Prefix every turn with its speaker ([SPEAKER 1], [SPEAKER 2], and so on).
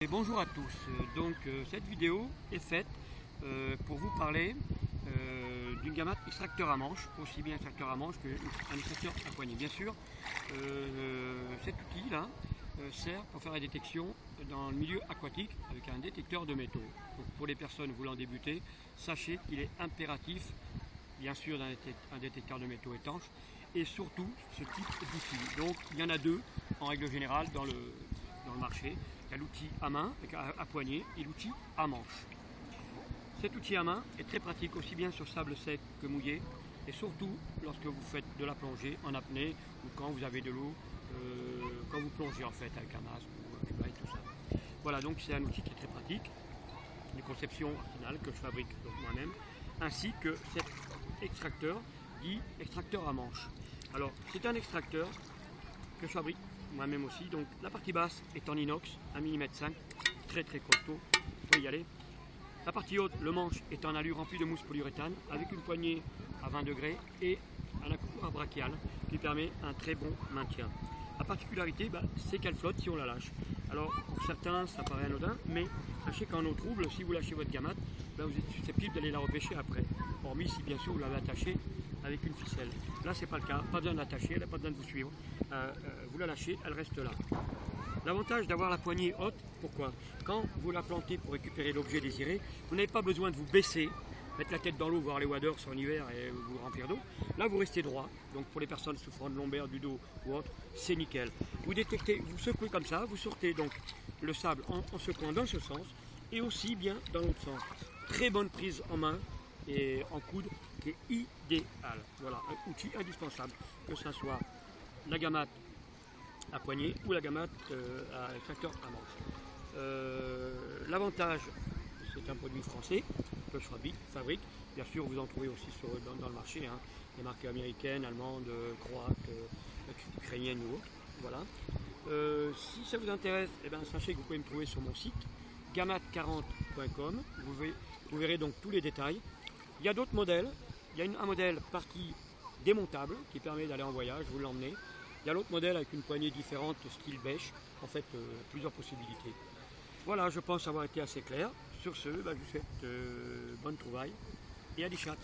[SPEAKER 1] Et bonjour à tous, cette vidéo est faite pour vous parler d'une gamme extracteur à manche, aussi bien extracteur à manche qu'un extracteur à poignée. Bien sûr, cet outil là sert pour faire la détection dans le milieu aquatique avec un détecteur de métaux. Donc, pour les personnes voulant débuter, sachez qu'il est impératif bien sûr d'un détecteur de métaux étanche et surtout ce type d'outil. Donc il y en a deux en règle générale dans le marché. Il y a l'outil à main, à poignée, et l'outil à manche. Cet outil à main est très pratique aussi bien sur sable sec que mouillé, et surtout lorsque vous faites de la plongée en apnée ou quand vous avez de l'eau, quand vous plongez en fait avec un masque ou tout ça. Voilà, donc c'est un outil qui est très pratique, une conception finale que je fabrique moi-même, ainsi que cet extracteur dit extracteur à manche. Alors c'est un extracteur que je fabrique moi-même aussi, donc la partie basse est en inox 1,5 mm, très costaud, vous pouvez y aller. La partie haute, le manche, est en alu rempli de mousse polyuréthane avec une poignée à 20 degrés et un accoudoir brachial qui permet un très bon maintien. La particularité, c'est qu'elle flotte si on la lâche. Alors pour certains ça paraît anodin, mais sachez qu'en eau trouble, si vous lâchez votre gamate, vous êtes susceptible d'aller la repêcher après. Hormis si bien sûr vous l'avez attachée avec une ficelle. Là c'est pas le cas, pas besoin de l'attacher, elle n'a pas besoin de vous suivre. Vous la lâchez, elle reste là. L'avantage d'avoir la poignée haute, pourquoi? Quand vous la plantez pour récupérer l'objet désiré, vous n'avez pas besoin de vous baisser, mettre la tête dans l'eau, voir les waders en hiver et vous remplir d'eau. Là vous restez droit, donc pour les personnes souffrant de lombaires, du dos ou autre, c'est nickel. Vous détectez, vous secouez comme ça, vous sortez donc le sable en secouant dans ce sens et aussi bien dans l'autre sens. Très bonne prise en main et en coude qui est idéal. Voilà, un outil indispensable, que ce soit la gamate à poignée ou la gamate à extracteur à manche. L'avantage, c'est un produit français que je fabrique. Bien sûr, vous en trouvez aussi dans le marché, hein, les marques américaines, allemandes, croates, ukrainiennes ou autres. Voilà. Si ça vous intéresse, sachez que vous pouvez me trouver sur mon site gamate40.com. Vous verrez donc tous les détails. Il y a d'autres modèles. Il y a un modèle partie démontable qui permet d'aller en voyage, vous l'emmenez. Il y a l'autre modèle avec une poignée différente, style bêche, en fait plusieurs possibilités. Voilà, je pense avoir été assez clair. Sur ce, je vous souhaite bonne trouvaille et à des chats.